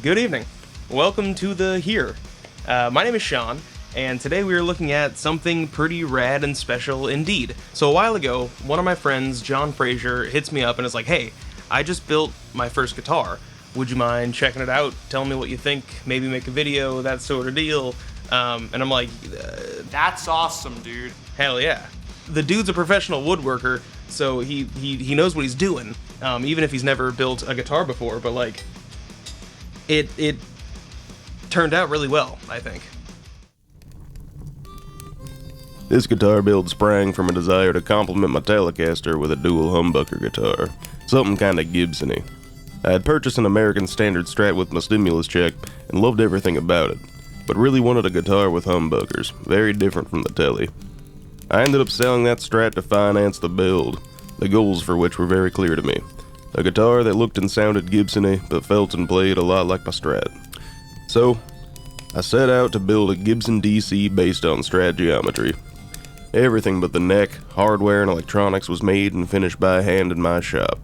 Good evening. Welcome to the Here. My name is Sean, and today we are looking at something pretty rad and special indeed. So a while ago, one of my friends, John Fraser, hits me up and is like, hey, I just built my first guitar. Would you mind checking it out? Tell me what you think, maybe make a video, that sort of deal. And I'm like, That's awesome, dude. hell yeah. The dude's a professional woodworker, so he knows what he's doing, even if he's never built a guitar before, but like, it turned out really well, I think. This guitar build sprang from a desire to complement my Telecaster with a dual humbucker guitar, something kinda Gibson-y. I had purchased an American Standard Strat with my stimulus check and loved everything about it, but really wanted a guitar with humbuckers, very different from the Tele. I ended up selling that Strat to finance the build, the goals for which were very clear to me. A guitar that looked and sounded Gibson-y, but felt and played a lot like my Strat. So, I set out to build a Gibson DC based on Strat geometry. Everything but the neck, hardware, and electronics was made and finished by hand in my shop.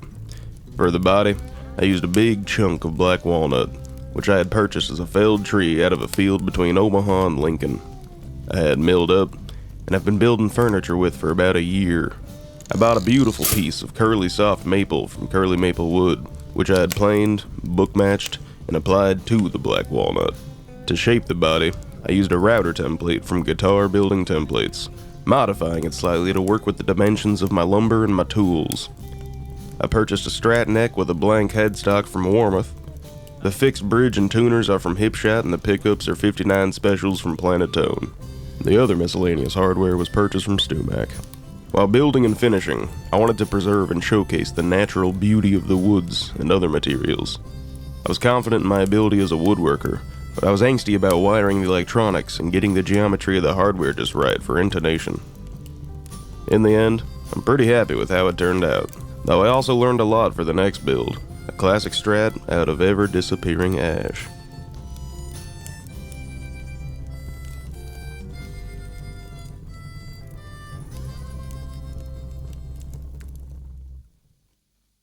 For the body, I used a big chunk of black walnut, which I had purchased as a felled tree out of a field between Omaha and Lincoln. I had milled up, and I've been building furniture with for about a year. I bought a beautiful piece of curly soft maple from Curly Maple Wood, which I had planed, book-matched, and applied to the black walnut. To shape the body, I used a router template from Guitar Building Templates, modifying it slightly to work with the dimensions of my lumber and my tools. I purchased a Strat neck with a blank headstock from Warmouth. The fixed bridge and tuners are from Hipshot, and the pickups are 59 specials from Planet Tone. The other miscellaneous hardware was purchased from Stumac. While building and finishing, I wanted to preserve and showcase the natural beauty of the woods and other materials. I was confident in my ability as a woodworker, but I was angsty about wiring the electronics and getting the geometry of the hardware just right for intonation. In the end, I'm pretty happy with how it turned out, though I also learned a lot for the next build, a classic Strat out of ever-disappearing ash.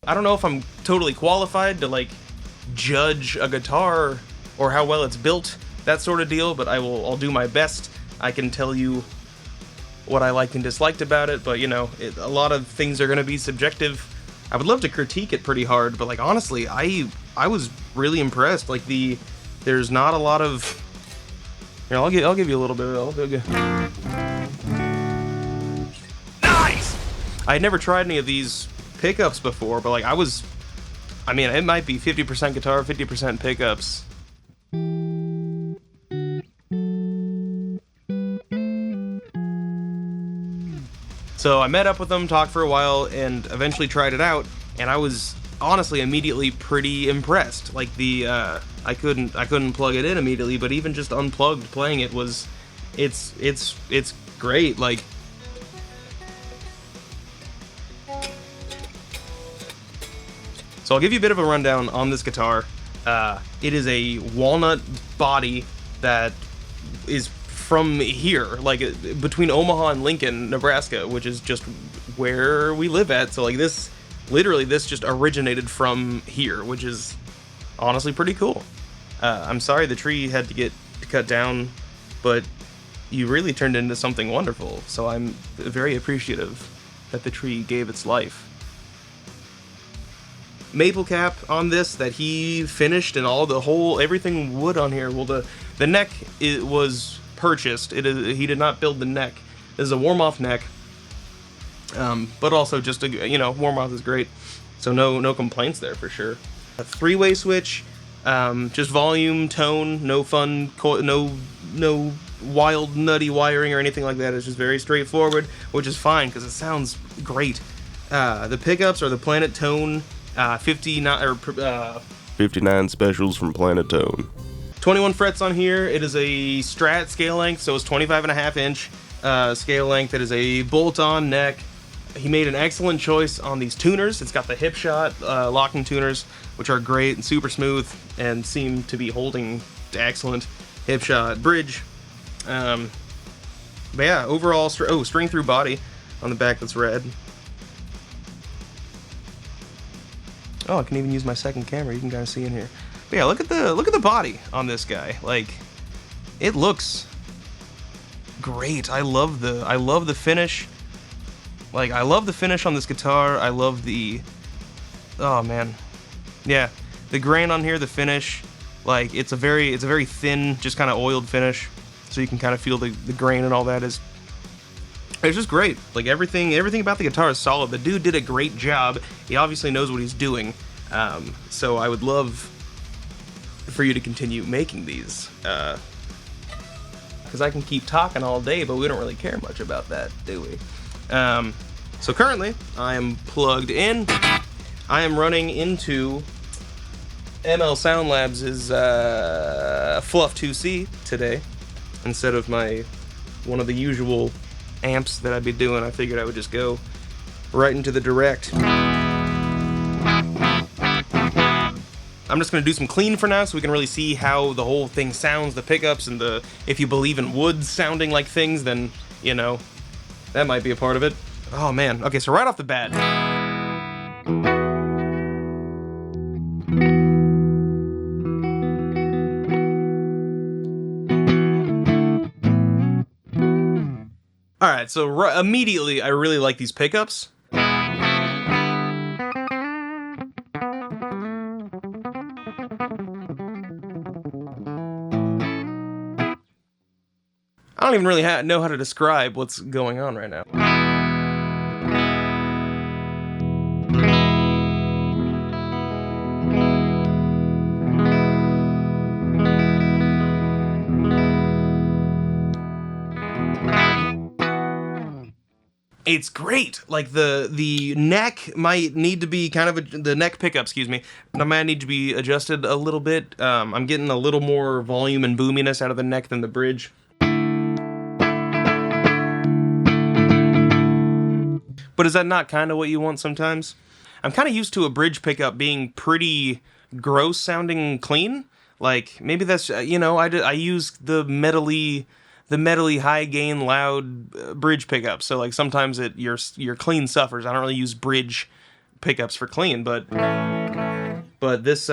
I don't know if I'm totally qualified to like judge a guitar or how well it's built, that sort of deal, but I'll do my best. I can tell you what I liked and disliked about it, but you know, a lot of things are going to be subjective. I would love to critique it pretty hard, but like honestly, I was really impressed. Like there's not a lot of. Here, I'll give you a little bit. Nice. I had never tried any of these pickups before, but like I mean, it might be 50% guitar, 50% pickups. So I met up with them, talked for a while, and eventually tried it out, and I was honestly immediately pretty impressed. Like I couldn't plug it in immediately, but even just unplugged playing it was, it's great. Like, so I'll give you a bit of a rundown on this guitar. It is a walnut body that is from here, like between Omaha and Lincoln, Nebraska, which is just where we live at. So like this just originated from here, which is honestly pretty cool. I'm sorry the tree had to get cut down, but you really turned into something wonderful. So I'm very appreciative that the tree gave its life. Maple cap on this that he finished, and everything wood on here. Well, the neck was purchased. He did not build the neck. This is a warm-off neck, but also just warm-off is great, so no complaints there for sure. A three-way switch, just volume, tone, no fun, no wild nutty wiring or anything like that. It's just very straightforward, which is fine because it sounds great. The pickups are the Planet Tone 59 specials from Planet Tone. 21 frets on here. It is a Strat scale length, so it's 25.5 inch scale length. It is a bolt-on neck. He made an excellent choice on these tuners. It's got the Hipshot locking tuners, which are great and super smooth and seem to be holding excellent. Hipshot bridge. But yeah, overall, string through body on the back that's red. Oh, I can even use my second camera. You can kind of see in here. But yeah, look at the body on this guy. Like, it looks great. I love the finish. Like, I love the finish on this guitar. I love the, oh man, yeah, the grain on here, the finish. Like, it's a very thin, just kind of oiled finish, so you can kind of feel the grain and all that. It's just great. Like, everything about the guitar is solid. The dude did a great job. He obviously knows what he's doing. So I would love for you to continue making these, because I can keep talking all day, but we don't really care much about that, do we? So currently, I am plugged in. I am running into ML Sound Labs' Fluff 2C today, instead of one of the usual amps that I'd be doing. I figured I would just go right into the direct. I'm just going to do some clean for now so we can really see how the whole thing sounds, the pickups, and if you believe in woods sounding like things, then, you know, that might be a part of it. Oh man, okay, so right off the bat. Alright, so immediately I really like these pickups. I don't even really know how to describe what's going on right now. It's great. Like, the neck might need to be kind of the neck pickup, excuse me, might need to be adjusted a little bit. I'm getting a little more volume and boominess out of the neck than the bridge. But is that not kind of what you want sometimes? I'm kind of used to a bridge pickup being pretty gross sounding clean. Like, maybe that's, you know, I use the metally high gain loud bridge pickup. So like sometimes your clean suffers. I don't really use bridge pickups for clean, but this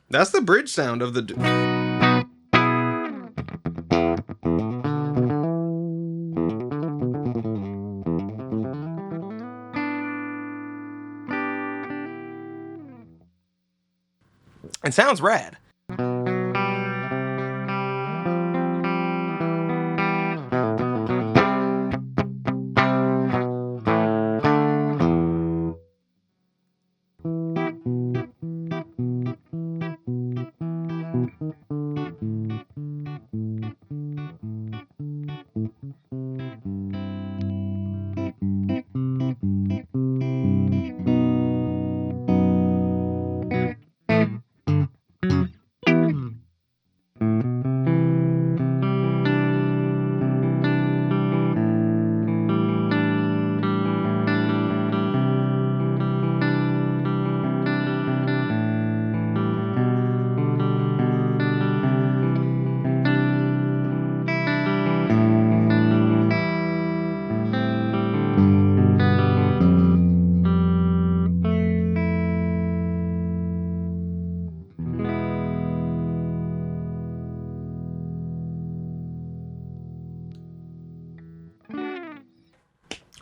that's the bridge sound of the It sounds rad.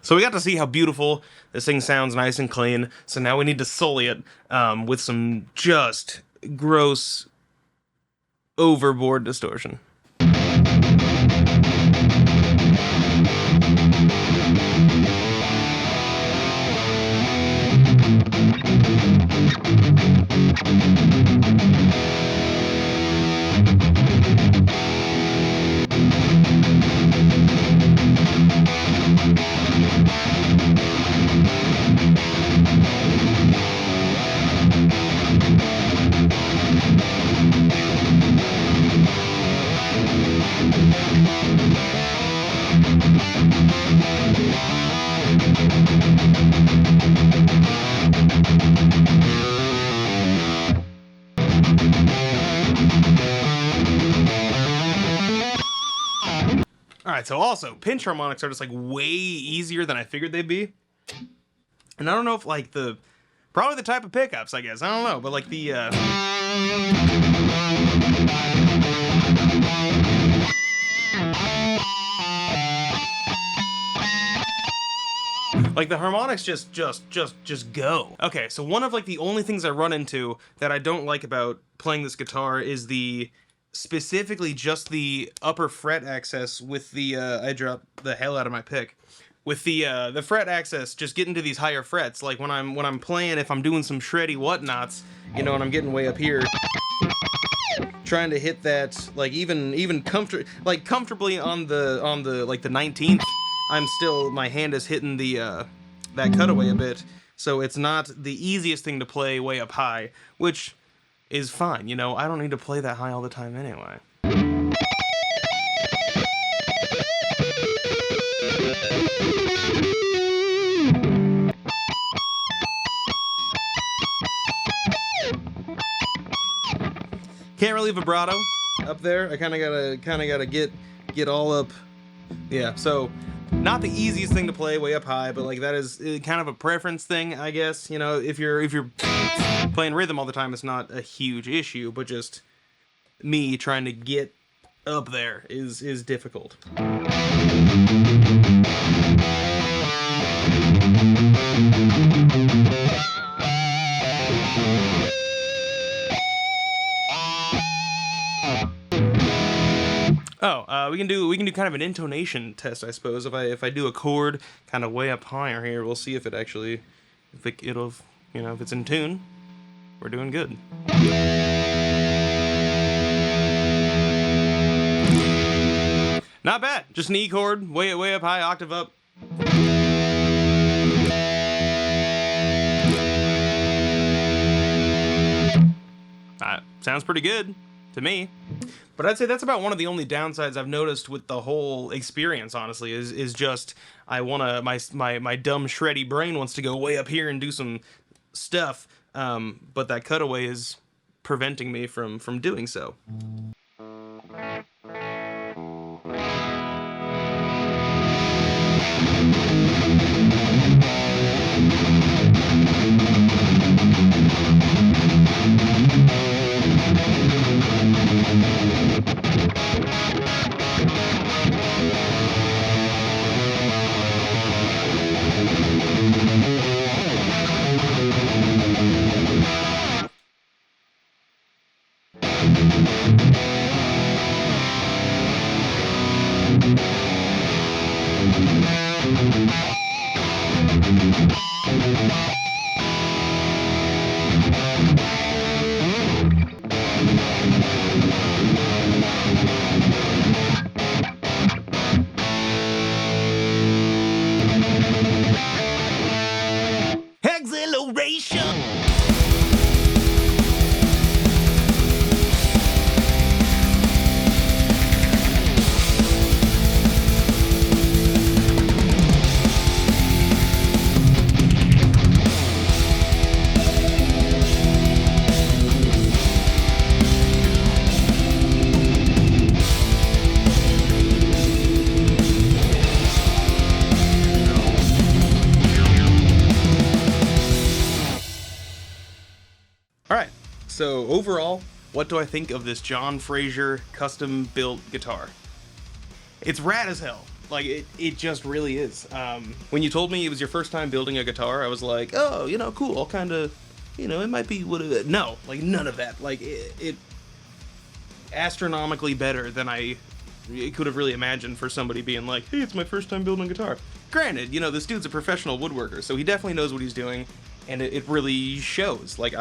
So we got to see how beautiful this thing sounds, nice and clean. So now we need to sully it with some just gross, overboard distortion. Alright, so also, pinch harmonics are just like way easier than I figured they'd be. And I don't know if like the Probably the type of pickups, I guess. I don't know, but like the like the harmonics just go. Okay, so one of like the only things I run into that I don't like about playing this guitar is specifically just the upper fret access with the I dropped the hell out of my pick. With the fret access, just getting to these higher frets, like when I'm playing, if I'm doing some shreddy whatnots, you know, and I'm getting way up here, trying to hit that, like even comfortably on the like the 19th, I'm still, my hand is hitting the that cutaway a bit, so it's not the easiest thing to play way up high, which is fine, you know. I don't need to play that high all the time anyway. Can't really vibrato up there. I kind of gotta get all up. Yeah, so not the easiest thing to play way up high, but like that is kind of a preference thing, I guess. You know, if you're playing rhythm all the time, it's not a huge issue, but just me trying to get up there is difficult. Oh, we can do kind of an intonation test, I suppose. If I do a chord kind of way up higher here, we'll see if it actually, if it's in tune. We're doing good. Not bad. Just an E chord, way up high, octave up. Sounds pretty good to me. But I'd say that's about one of the only downsides I've noticed with the whole experience, honestly, is just my dumb shreddy brain wants to go way up here and do some stuff, but that cutaway is preventing me from doing so. Exhilaration! Alright, so overall, what do I think of this John Fraser custom-built guitar? It's rad as hell. Like, it just really is. When you told me it was your first time building a guitar, I was like, oh, you know, cool, I'll kind of, you know, it might be what it... No, like, none of that. Like, it astronomically better than I could have really imagined for somebody being like, hey, it's my first time building a guitar. Granted, you know, this dude's a professional woodworker, so he definitely knows what he's doing, and it really shows. Like,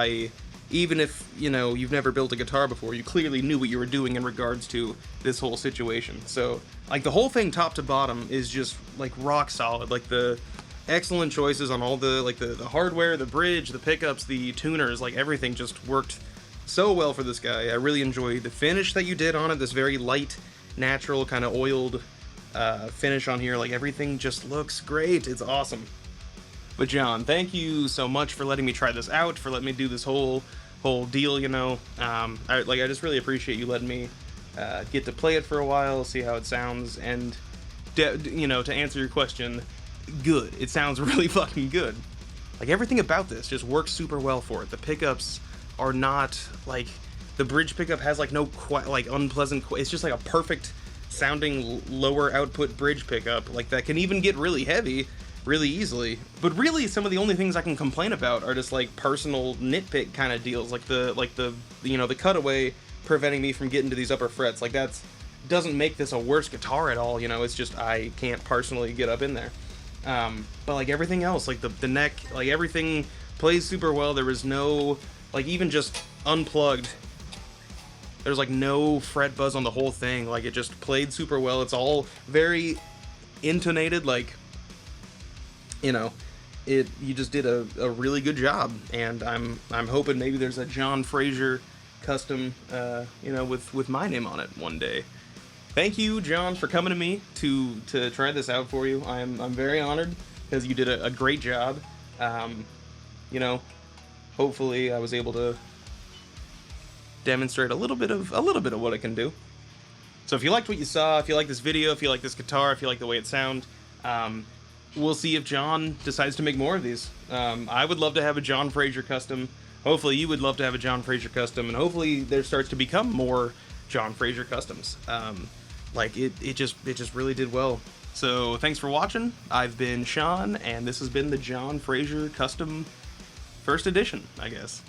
even if, you know, you've never built a guitar before, you clearly knew what you were doing in regards to this whole situation. So, like, the whole thing top to bottom is just, like, rock solid. Like, the excellent choices on all the, like, the hardware, the bridge, the pickups, the tuners, like, everything just worked so well for this guy. I really enjoyed the finish that you did on it, this very light, natural, kind of oiled finish on here. Like, everything just looks great. It's awesome. But John, thank you so much for letting me try this out, for letting me do this whole deal, you know. I just really appreciate you letting me get to play it for a while, see how it sounds, and you know, to answer your question, good. It sounds really fucking good. Like, everything about this just works super well for it. The pickups are not, like, the bridge pickup has, like, no, like, unpleasant, it's just, like, a perfect sounding lower output bridge pickup, like, that can even get really heavy really easily. But really, some of the only things I can complain about are just, like, personal nitpick kind of deals, like the you know, the cutaway preventing me from getting to these upper frets. Like, that's doesn't make this a worse guitar at all, you know, it's just I can't personally get up in there. But, like, everything else, like, the neck, like, everything plays super well. There was no, like, even just unplugged, there's, like, no fret buzz on the whole thing. Like, it just played super well. It's all very intonated, like, you know, you just did a really good job, and I'm hoping maybe there's a John Fraser custom, you know, with my name on it one day. Thank you, John, for coming to me to try this out for you. I'm very honored, because you did a great job. You know, hopefully I was able to demonstrate a little bit of what it can do. So if you liked what you saw, if you like this video, if you like this guitar, if you like the way it sounds, we'll see if John decides to make more of these. I would love to have a John Fraser custom. Hopefully you would love to have a John Fraser custom, and hopefully there starts to become more John Fraser customs. Like, it just really did well. So thanks for watching. I've been Sean, and this has been the John Fraser Custom First Edition, I guess.